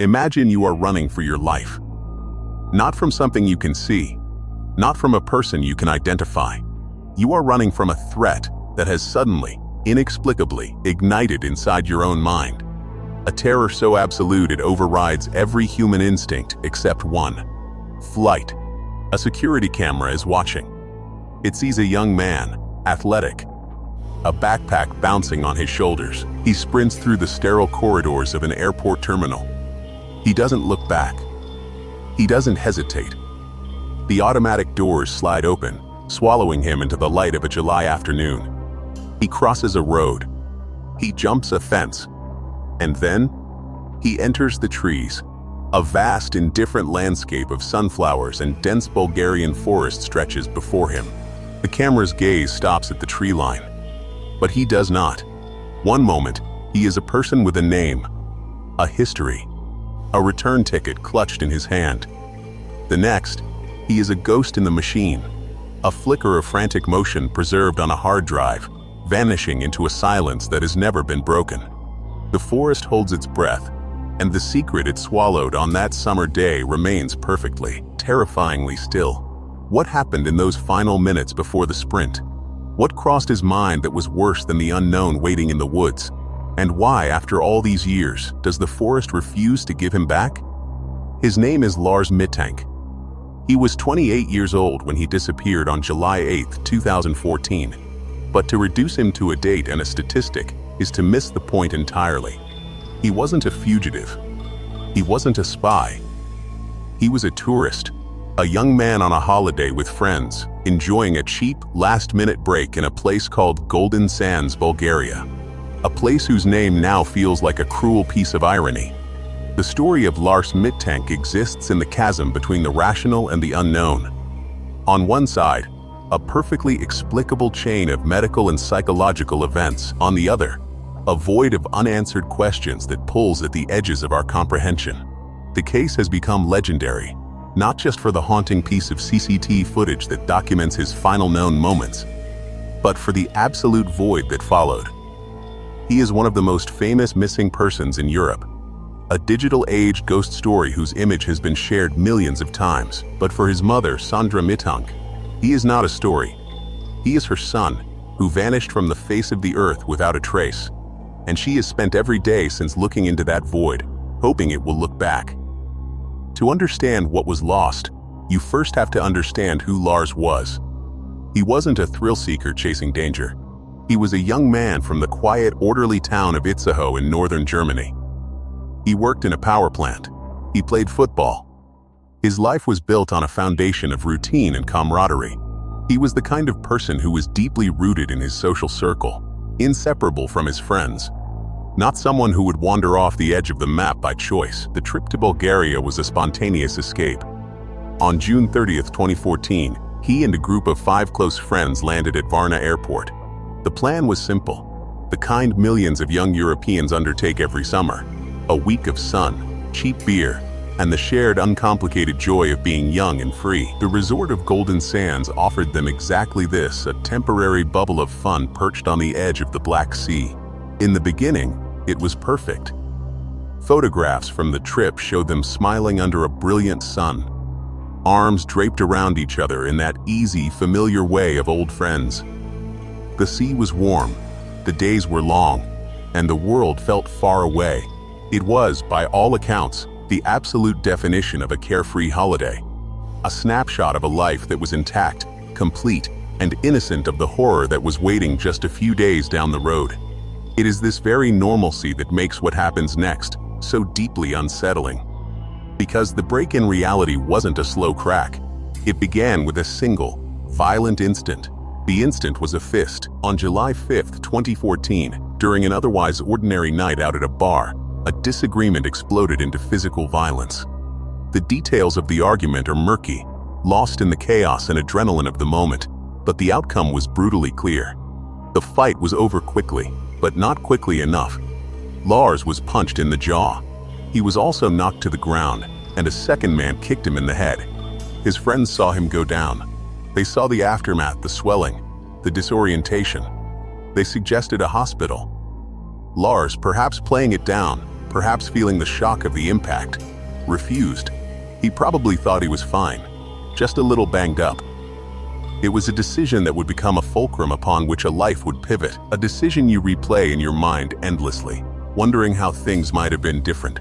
Imagine you are running for your life. Not from something you can see, not from a person you can identify. You are running from a threat that has suddenly, inexplicably, ignited inside your own mind. A terror so absolute it overrides every human instinct except one: flight. A security camera is watching. It sees a young man, athletic, a backpack bouncing on his shoulders. He sprints through the sterile corridors of an airport terminal. He doesn't look back. He doesn't hesitate. The automatic doors slide open, swallowing him into the light of a July afternoon. He crosses a road. He jumps a fence. And then, he enters the trees. A vast, indifferent landscape of sunflowers and dense Bulgarian forest stretches before him. The camera's gaze stops at the tree line. But he does not. One moment, he is a person with a name, a history, a return ticket clutched in his hand. The next, he is a ghost in the machine, a flicker of frantic motion preserved on a hard drive, vanishing into a silence that has never been broken. The forest holds its breath, and the secret it swallowed on that summer day remains perfectly, terrifyingly still. What happened in those final minutes before the sprint? What crossed his mind that was worse than the unknown waiting in the woods? And why, after all these years, does the forest refuse to give him back? His name is Lars Mittank. He was 28 years old when he disappeared on July 8, 2014. But to reduce him to a date and a statistic is to miss the point entirely. He wasn't a fugitive. He wasn't a spy. He was a tourist, a young man on a holiday with friends, enjoying a cheap, last-minute break in a place called Golden Sands, Bulgaria. A place whose name now feels like a cruel piece of irony. The story of Lars Mittank exists in the chasm between the rational and the unknown. On one side, a perfectly explicable chain of medical and psychological events. On the other, a void of unanswered questions that pulls at the edges of our comprehension. The case has become legendary, not just for the haunting piece of CCTV footage that documents his final known moments, but for the absolute void that followed. He is one of the most famous missing persons in Europe. A digital-age ghost story whose image has been shared millions of times. But for his mother, Sandra Mittank, he is not a story. He is her son, who vanished from the face of the earth without a trace. And she has spent every day since looking into that void, hoping it will look back. To understand what was lost, you first have to understand who Lars was. He wasn't a thrill-seeker chasing danger. He was a young man from the quiet, orderly town of Itzehoe in northern Germany. He worked in a power plant. He played football. His life was built on a foundation of routine and camaraderie. He was the kind of person who was deeply rooted in his social circle, inseparable from his friends. Not someone who would wander off the edge of the map by choice. The trip to Bulgaria was a spontaneous escape. On June 30th, 2014, he and a group of 5 close friends landed at Varna Airport. The plan was simple, the kind millions of young Europeans undertake every summer. A week of sun, cheap beer, and the shared uncomplicated joy of being young and free. The resort of Golden Sands offered them exactly this, a temporary bubble of fun perched on the edge of the Black Sea. In the beginning, it was perfect. Photographs from the trip showed them smiling under a brilliant sun, arms draped around each other in that easy, familiar way of old friends. The sea was warm, the days were long, and the world felt far away. It was, by all accounts, the absolute definition of a carefree holiday. A snapshot of a life that was intact, complete, and innocent of the horror that was waiting just a few days down the road. It is this very normalcy that makes what happens next so deeply unsettling. Because the break in reality wasn't a slow crack. It began with a single, violent instant. The instant was a fist. On July 5, 2014, during an otherwise ordinary night out at a bar, a disagreement exploded into physical violence. The details of the argument are murky, lost in the chaos and adrenaline of the moment, but the outcome was brutally clear. The fight was over quickly, but not quickly enough. Lars was punched in the jaw. He was also knocked to the ground, and a second man kicked him in the head. His friends saw him go down. They saw the aftermath, the swelling, the disorientation. They suggested a hospital. Lars, perhaps playing it down, perhaps feeling the shock of the impact, refused. He probably thought he was fine, just a little banged up. It was a decision that would become a fulcrum upon which a life would pivot, a decision you replay in your mind endlessly, wondering how things might have been different.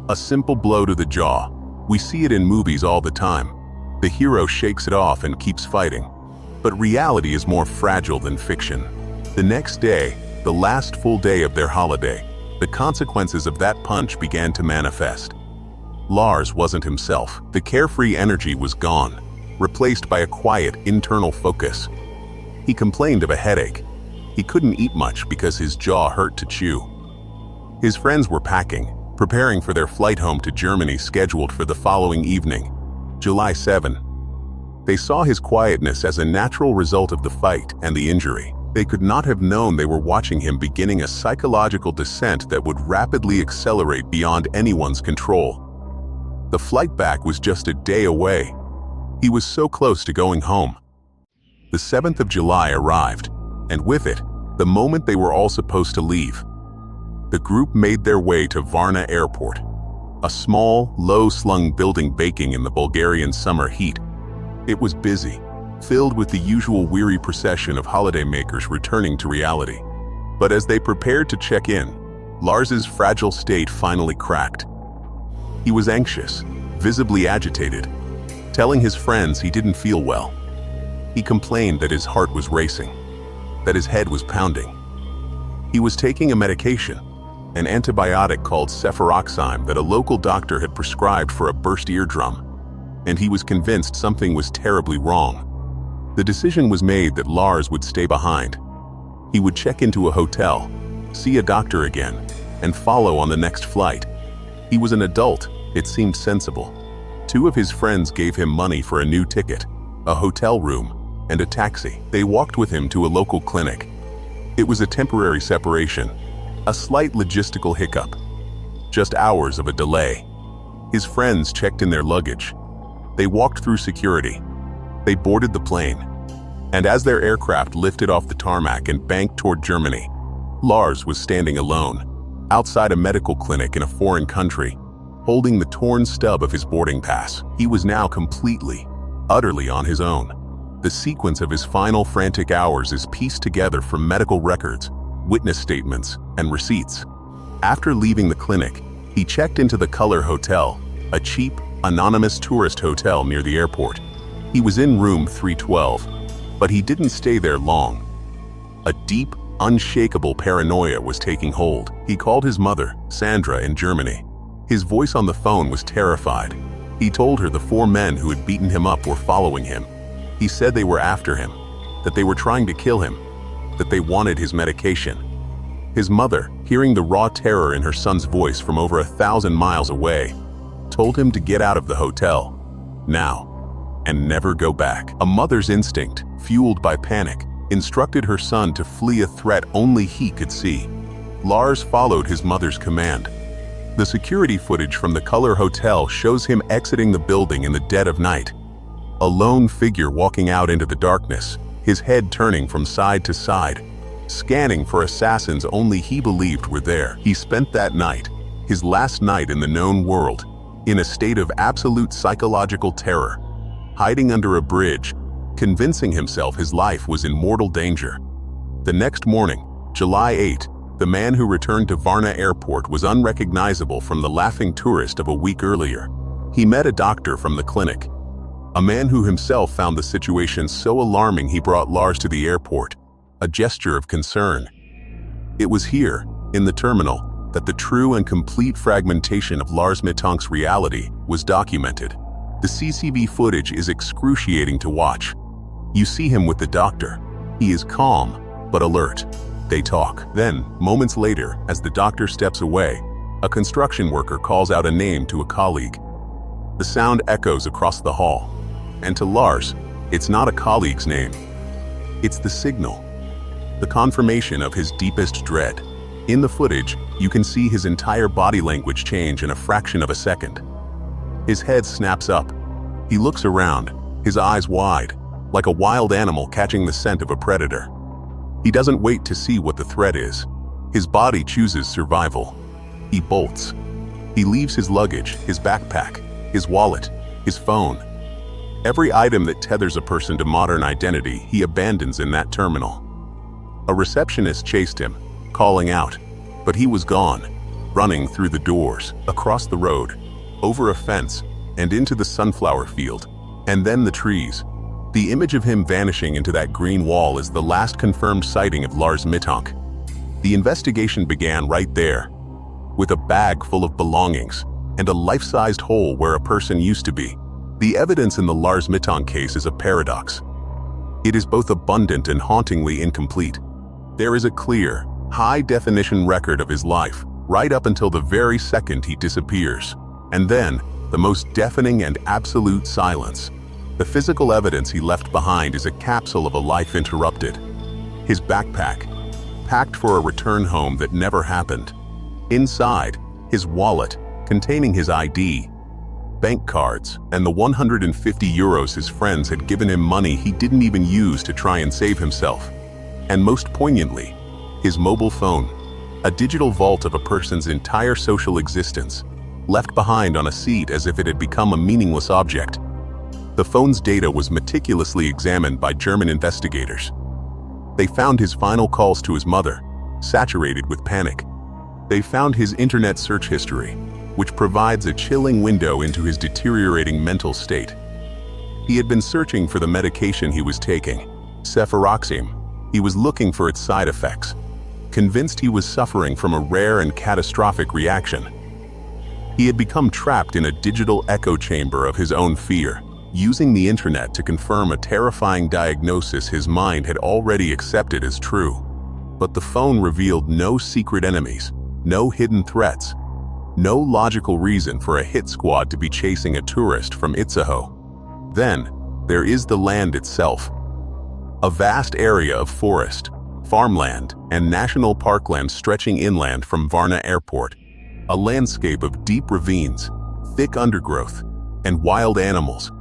A simple blow to the jaw. We see it in movies all the time. The hero shakes it off and keeps fighting. But reality is more fragile than fiction. The next day, the last full day of their holiday, the consequences of that punch began to manifest. Lars wasn't himself. The carefree energy was gone, replaced by a quiet internal focus. He complained of a headache. He couldn't eat much because his jaw hurt to chew. His friends were packing, preparing for their flight home to Germany scheduled for the following evening, July 7. They saw his quietness as a natural result of the fight and the injury. They could not have known they were watching him beginning a psychological descent that would rapidly accelerate beyond anyone's control. The flight back was just a day away. He was so close to going home. The 7th of July arrived, and with it, the moment they were all supposed to leave. The group made their way to Varna Airport, a small, low-slung building baking in the Bulgarian summer heat. It was busy, filled with the usual weary procession of holidaymakers returning to reality. But as they prepared to check in, Lars's fragile state finally cracked. He was anxious, visibly agitated, telling his friends he didn't feel well. He complained that his heart was racing, that his head was pounding. He was taking a medication, an antibiotic called cefuroxime that a local doctor had prescribed for a burst eardrum, and he was convinced something was terribly wrong. The decision was made that Lars would stay behind. He would check into a hotel, see a doctor again, and follow on the next flight. He was an adult, it seemed sensible. 2 of his friends gave him money for a new ticket, a hotel room, and a taxi. They walked with him to a local clinic. It was a temporary separation, a slight logistical hiccup, just hours of a delay. His friends checked in their luggage. They walked through security. They boarded the plane. And as their aircraft lifted off the tarmac and banked toward Germany, Lars was standing alone, outside a medical clinic in a foreign country, holding the torn stub of his boarding pass. He was now completely, utterly on his own. The sequence of his final frantic hours is pieced together from medical records, witness statements, and receipts. After leaving the clinic, he checked into the Color Hotel, a cheap, anonymous tourist hotel near the airport. He was in room 312, but he didn't stay there long. A deep, unshakable paranoia was taking hold. He called his mother, Sandra, in Germany. His voice on the phone was terrified. He told her the 4 men who had beaten him up were following him. He said they were after him, that they were trying to kill him, that they wanted his medication. His mother, hearing the raw terror in her son's voice from over 1,000 miles away, told him to get out of the hotel, now, and never go back. A mother's instinct, fueled by panic, instructed her son to flee a threat only he could see. Lars followed his mother's command. The security footage from the Color Hotel shows him exiting the building in the dead of night. A lone figure walking out into the darkness, his head turning from side to side, scanning for assassins only he believed were there. He spent that night, his last night in the known world, in a state of absolute psychological terror, hiding under a bridge, convincing himself his life was in mortal danger. The next morning, July 8, the man who returned to Varna Airport was unrecognizable from the laughing tourist of a week earlier. He met a doctor from the clinic, a man who himself found the situation so alarming he brought Lars to the airport, a gesture of concern. It was here, in the terminal, that the true and complete fragmentation of Lars Mittank's reality was documented. The CCTV footage is excruciating to watch. You see him with the doctor. He is calm, but alert. They talk. Then, moments later, as the doctor steps away, a construction worker calls out a name to a colleague. The sound echoes across the hall. And to Lars, it's not a colleague's name. It's the signal, the confirmation of his deepest dread. In the footage, you can see his entire body language change in a fraction of a second. His head snaps up. He looks around, his eyes wide, like a wild animal catching the scent of a predator. He doesn't wait to see what the threat is. His body chooses survival. He bolts. He leaves his luggage, his backpack, his wallet, his phone. Every item that tethers a person to modern identity, he abandons in that terminal. A receptionist chased him, calling out, but he was gone, running through the doors, across the road, over a fence, and into the sunflower field, and then the trees. The image of him vanishing into that green wall is the last confirmed sighting of Lars Mittank. The investigation began right there, with a bag full of belongings and a life-sized hole where a person used to be. The evidence in the Lars Mittank case is a paradox. It is both abundant and hauntingly incomplete. There is a clear, high-definition record of his life, right up until the very second he disappears. And then, the most deafening and absolute silence. The physical evidence he left behind is a capsule of a life interrupted. His backpack, packed for a return home that never happened. Inside, his wallet, containing his ID, bank cards, and the 150 euros his friends had given him money he didn't even use to try and save himself. And most poignantly, his mobile phone, a digital vault of a person's entire social existence, left behind on a seat as if it had become a meaningless object. The phone's data was meticulously examined by German investigators. They found his final calls to his mother, saturated with panic. They found his internet search history, which provides a chilling window into his deteriorating mental state. He had been searching for the medication he was taking, cefuroxime. He was looking for its side effects, convinced he was suffering from a rare and catastrophic reaction. He had become trapped in a digital echo chamber of his own fear, using the internet to confirm a terrifying diagnosis his mind had already accepted as true. But the phone revealed no secret enemies, no hidden threats, no logical reason for a hit squad to be chasing a tourist from Itzehoe. Then, there is the land itself. A vast area of forest, farmland, and national parkland stretching inland from Varna Airport. A landscape of deep ravines, thick undergrowth, and wild animals.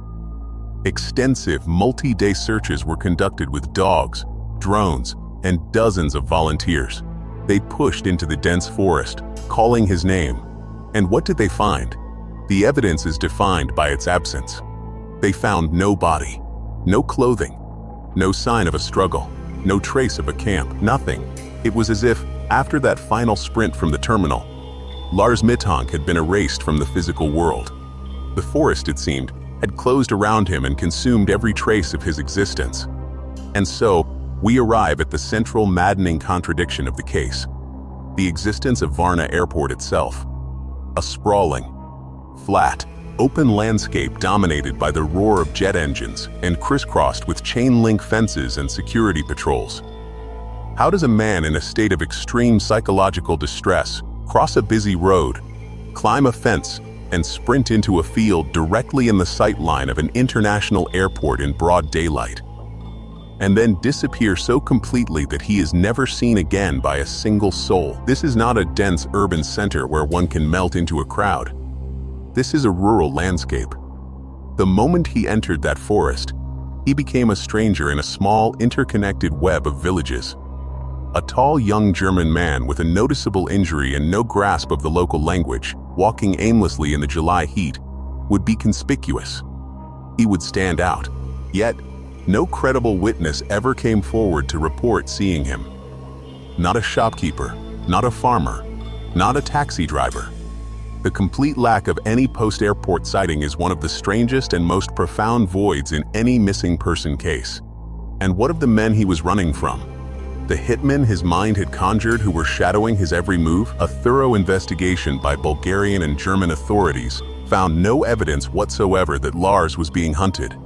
Extensive multi-day searches were conducted with dogs, drones, and dozens of volunteers. They pushed into the dense forest, calling his name. And what did they find? The evidence is defined by its absence. They found no body, no clothing, no sign of a struggle, no trace of a camp, nothing. It was as if, after that final sprint from the terminal, Lars Mittank had been erased from the physical world. The forest, it seemed, had closed around him and consumed every trace of his existence. And so, we arrive at the central maddening contradiction of the case. The existence of Varna Airport itself. A sprawling, flat, open landscape dominated by the roar of jet engines and crisscrossed with chain-link fences and security patrols. How does a man in a state of extreme psychological distress cross a busy road, climb a fence, and sprint into a field directly in the sight line of an international airport in broad daylight, and then disappear so completely that he is never seen again by a single soul? This is not a dense urban center where one can melt into a crowd. This is a rural landscape. The moment he entered that forest, he became a stranger in a small, interconnected web of villages. A tall young German man with a noticeable injury and no grasp of the local language, walking aimlessly in the July heat, would be conspicuous. He would stand out. Yet, no credible witness ever came forward to report seeing him. Not a shopkeeper, not a farmer, not a taxi driver. The complete lack of any post-airport sighting is one of the strangest and most profound voids in any missing person case. And what of the men he was running from? The hitmen his mind had conjured who were shadowing his every move? A thorough investigation by Bulgarian and German authorities found no evidence whatsoever that Lars was being hunted.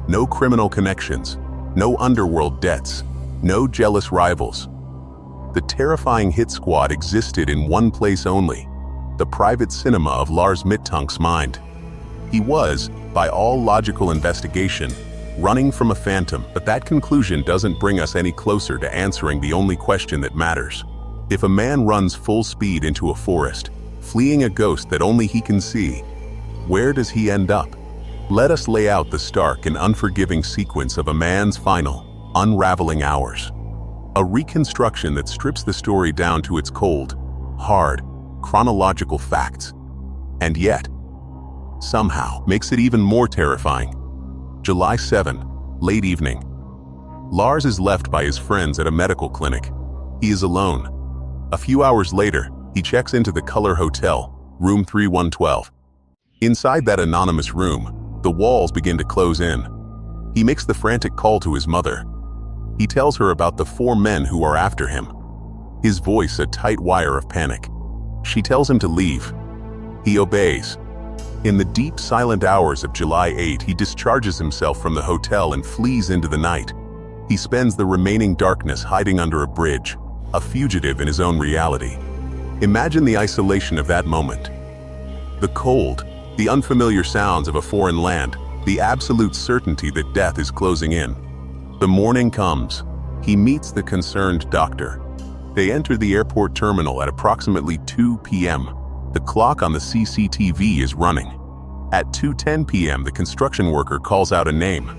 No criminal connections, no underworld debts, no jealous rivals. The terrifying hit squad existed in one place only, the private cinema of Lars Mittank's mind. He was, by all logical investigation, running from a phantom, but that conclusion doesn't bring us any closer to answering the only question that matters. If a man runs full speed into a forest, fleeing a ghost that only he can see, where does he end up? Let us lay out the stark and unforgiving sequence of a man's final, unraveling hours. A reconstruction that strips the story down to its cold, hard, chronological facts. And yet, somehow, makes it even more terrifying. July 7, late evening. Lars is left by his friends at a medical clinic. He is alone. A few hours later, he checks into the Color Hotel, room 3112. Inside that anonymous room, the walls begin to close in. He makes the frantic call to his mother. He tells her about the 4 men who are after him. His voice a tight wire of panic. She tells him to leave. He obeys. In the deep, silent hours of July 8, he discharges himself from the hotel and flees into the night. He spends the remaining darkness hiding under a bridge, a fugitive in his own reality. Imagine the isolation of that moment. The cold, the unfamiliar sounds of a foreign land, the absolute certainty that death is closing in. The morning comes. He meets the concerned doctor. They enter the airport terminal at approximately 2 p.m. The clock on the CCTV is running. At 2:10 p.m., the construction worker calls out a name.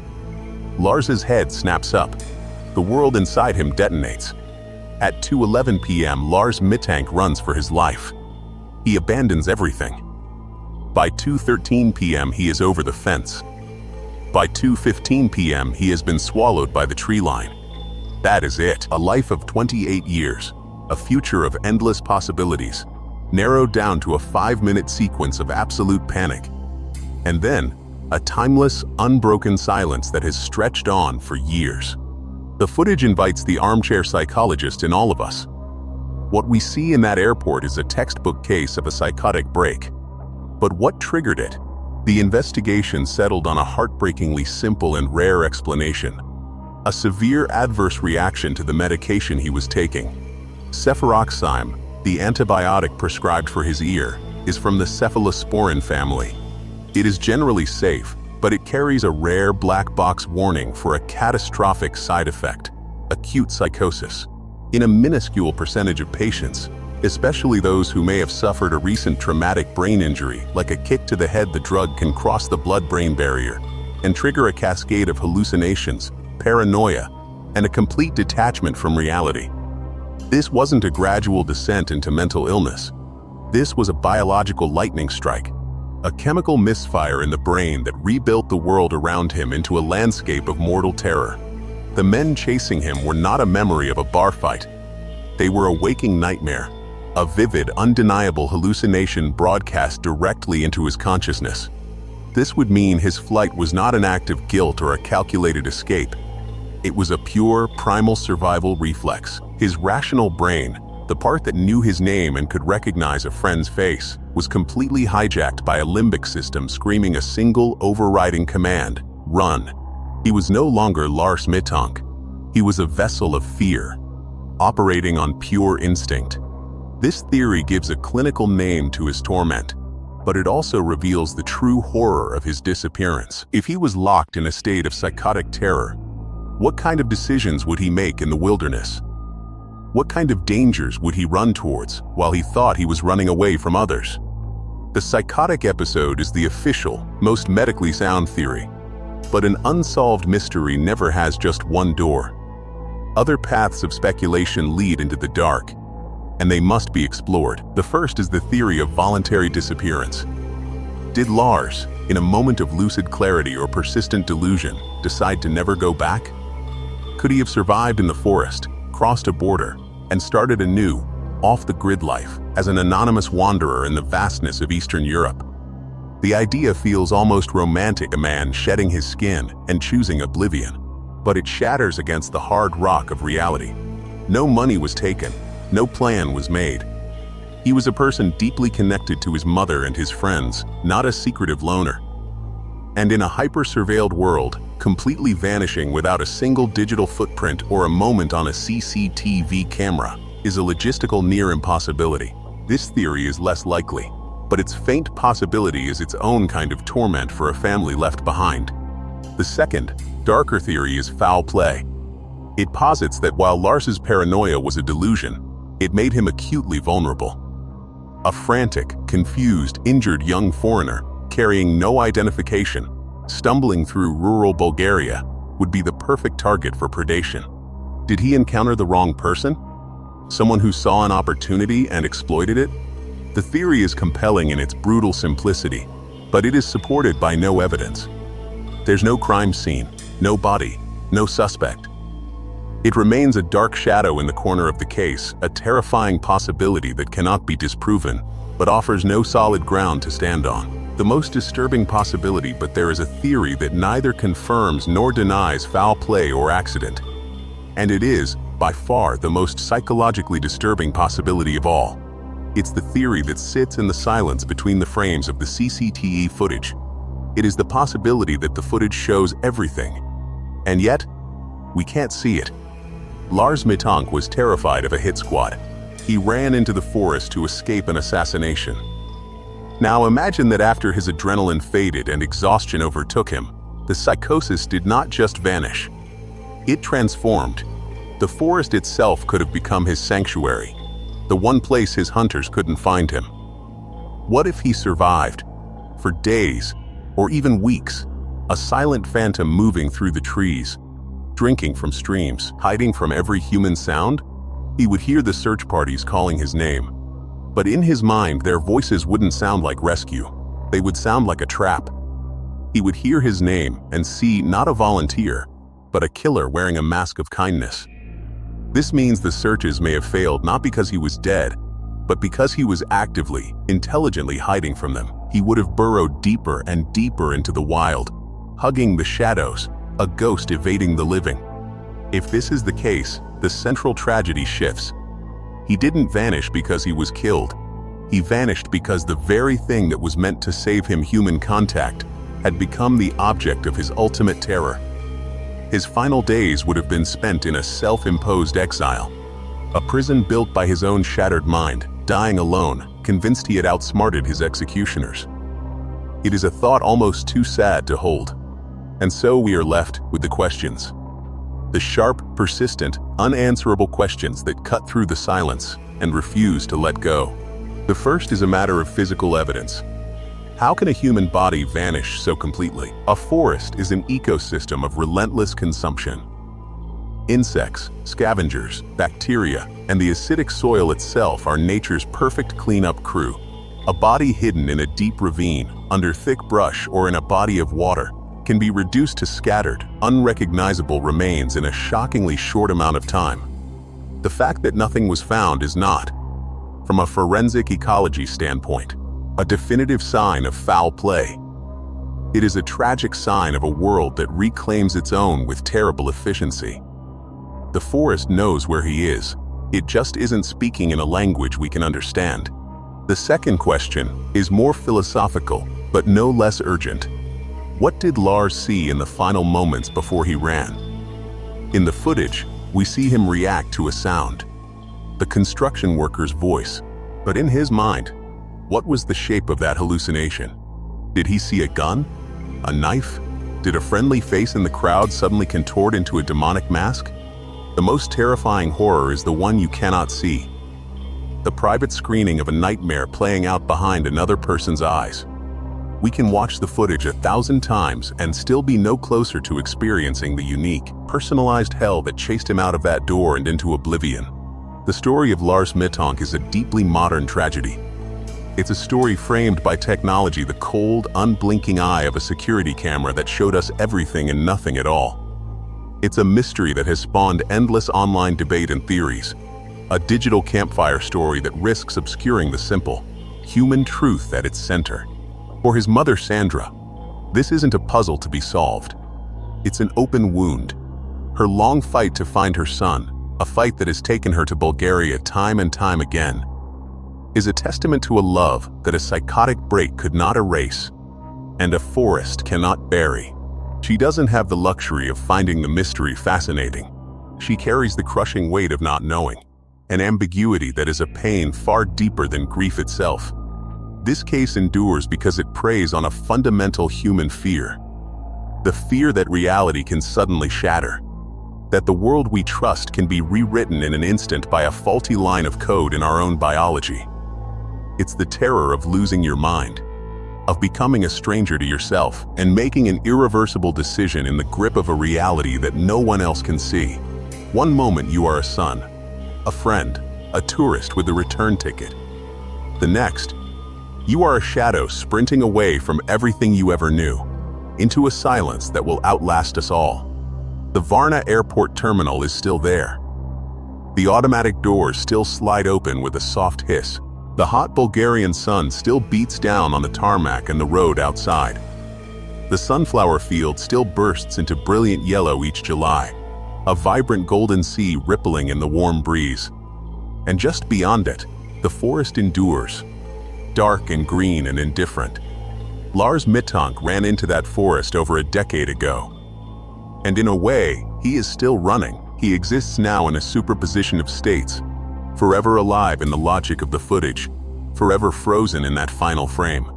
Lars's head snaps up. The world inside him detonates. At 2:11 p.m., Lars Mittank runs for his life. He abandons everything. By 2:13 p.m., he is over the fence. By 2:15 p.m., he has been swallowed by the tree line. That is it. A life of 28 years. A future of endless possibilities, narrowed down to a 5-minute sequence of absolute panic. And then, a timeless, unbroken silence that has stretched on for years. The footage invites the armchair psychologist in all of us. What we see in that airport is a textbook case of a psychotic break. But what triggered it? The investigation settled on a heartbreakingly simple and rare explanation. A severe adverse reaction to the medication he was taking. Cefuroxime, the antibiotic prescribed for his ear, is from the cephalosporin family. It is generally safe, but it carries a rare black box warning for a catastrophic side effect, acute psychosis. In a minuscule percentage of patients, especially those who may have suffered a recent traumatic brain injury, like a kick to the head, the drug can cross the blood-brain barrier and trigger a cascade of hallucinations, paranoia, and a complete detachment from reality. This wasn't a gradual descent into mental illness. This was a biological lightning strike, a chemical misfire in the brain that rebuilt the world around him into a landscape of mortal terror. The men chasing him were not a memory of a bar fight. They were a waking nightmare, a vivid, undeniable hallucination broadcast directly into his consciousness. This would mean his flight was not an act of guilt or a calculated escape. It was a pure, primal survival reflex. His rational brain, the part that knew his name and could recognize a friend's face, was completely hijacked by a limbic system screaming a single overriding command: run. He was no longer Lars Mittank. He was a vessel of fear, operating on pure instinct. This theory gives a clinical name to his torment, but it also reveals the true horror of his disappearance. If he was locked in a state of psychotic terror, what kind of decisions would he make in the wilderness? What kind of dangers would he run towards while he thought he was running away from others? The psychotic episode is the official, most medically sound theory. But an unsolved mystery never has just one door. Other paths of speculation lead into the dark, and they must be explored. The first is the theory of voluntary disappearance. Did Lars, in a moment of lucid clarity or persistent delusion, decide to never go back? Could he have survived in the forest, crossed a border, and started a new, off-the-grid life as an anonymous wanderer in the vastness of Eastern Europe? The idea feels almost romantic, a man shedding his skin and choosing oblivion. But it shatters against the hard rock of reality. No money was taken, no plan was made. He was a person deeply connected to his mother and his friends, not a secretive loner. And in a hyper-surveilled world, completely vanishing without a single digital footprint or a moment on a CCTV camera is a logistical near impossibility. This theory is less likely, but its faint possibility is its own kind of torment for a family left behind. The second, darker theory is foul play. It posits that while Lars's paranoia was a delusion, it made him acutely vulnerable. A frantic, confused, injured young foreigner, carrying no identification, stumbling through rural Bulgaria, would be the perfect target for predation. Did he encounter the wrong person? Someone who saw an opportunity and exploited it? The theory is compelling in its brutal simplicity, but it is supported by no evidence. There's no crime scene, no body, no suspect. It remains a dark shadow in the corner of the case, a terrifying possibility that cannot be disproven, but offers no solid ground to stand on. The most disturbing possibility, but there is a theory that neither confirms nor denies foul play or accident. And it is, by far, the most psychologically disturbing possibility of all. It's the theory that sits in the silence between the frames of the CCTV footage. It is the possibility that the footage shows everything, and yet, we can't see it. Lars Mittank was terrified of a hit squad. He ran into the forest to escape an assassination. Now imagine that after his adrenaline faded and exhaustion overtook him, the psychosis did not just vanish. It transformed. The forest itself could have become his sanctuary, the one place his hunters couldn't find him. What if he survived? For days, or even weeks, a silent phantom moving through the trees, drinking from streams, hiding from every human sound? He would hear the search parties calling his name. But in his mind, their voices wouldn't sound like rescue. They would sound like a trap. He would hear his name and see not a volunteer, but a killer wearing a mask of kindness. This means the searches may have failed not because he was dead, but because he was actively, intelligently hiding from them. He would have burrowed deeper and deeper into the wild, hugging the shadows, a ghost evading the living. If this is the case, the central tragedy shifts. He didn't vanish because he was killed. He vanished because the very thing that was meant to save him human contact had become the object of his ultimate terror. His final days would have been spent in a self-imposed exile, a prison built by his own shattered mind, dying alone, convinced he had outsmarted his executioners. It is a thought almost too sad to hold. And so we are left with the questions. The sharp, persistent, unanswerable questions that cut through the silence and refuse to let go. The first is a matter of physical evidence. How can a human body vanish so completely? A forest is an ecosystem of relentless consumption. Insects, scavengers, bacteria, and the acidic soil itself are nature's perfect cleanup crew. A body hidden in a deep ravine, under thick brush, or in a body of water can be reduced to scattered, unrecognizable remains in a shockingly short amount of time. The fact that nothing was found is not, from a forensic ecology standpoint, a definitive sign of foul play. It is a tragic sign of a world that reclaims its own with terrible efficiency. The forest knows where he is. It just isn't speaking in a language we can understand. The second question is more philosophical, but no less urgent. What did Lars see in the final moments before he ran? In the footage, we see him react to a sound, the construction worker's voice. But in his mind, what was the shape of that hallucination? Did he see a gun? A knife? Did a friendly face in the crowd suddenly contort into a demonic mask? The most terrifying horror is the one you cannot see. The private screening of a nightmare playing out behind another person's eyes. We can watch the footage 1,000 times and still be no closer to experiencing the unique, personalized hell that chased him out of that door and into oblivion. The story of Lars Mittank is a deeply modern tragedy. It's a story framed by technology, the cold, unblinking eye of a security camera that showed us everything and nothing at all. It's a mystery that has spawned endless online debate and theories. A digital campfire story that risks obscuring the simple, human truth at its center. For his mother Sandra, this isn't a puzzle to be solved. It's an open wound. Her long fight to find her son, a fight that has taken her to Bulgaria time and time again, is a testament to a love that a psychotic break could not erase, and a forest cannot bury. She doesn't have the luxury of finding the mystery fascinating. She carries the crushing weight of not knowing, an ambiguity that is a pain far deeper than grief itself. This case endures because it preys on a fundamental human fear. The fear that reality can suddenly shatter, that the world we trust can be rewritten in an instant by a faulty line of code in our own biology. It's the terror of losing your mind, of becoming a stranger to yourself and making an irreversible decision in the grip of a reality that no one else can see. One moment you are a son, a friend, a tourist with a return ticket. The next, you are a shadow sprinting away from everything you ever knew, into a silence that will outlast us all. The Varna Airport terminal is still there. The automatic doors still slide open with a soft hiss. The hot Bulgarian sun still beats down on the tarmac and the road outside. The sunflower field still bursts into brilliant yellow each July, a vibrant golden sea rippling in the warm breeze. And just beyond it, the forest endures, dark and green and indifferent. Lars Mittank ran into that forest over a decade ago. And in a way, he is still running. He exists now in a superposition of states, forever alive in the logic of the footage, forever frozen in that final frame.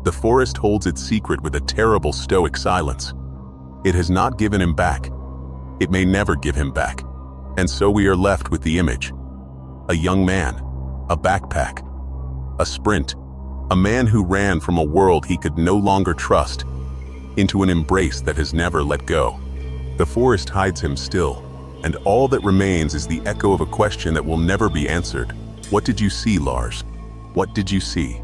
The forest holds its secret with a terrible stoic silence. It has not given him back. It may never give him back. And so we are left with the image. A young man, a backpack, a sprint, a man who ran from a world he could no longer trust, into an embrace that has never let go. The forest hides him still, and all that remains is the echo of a question that will never be answered. What did you see, Lars? What did you see?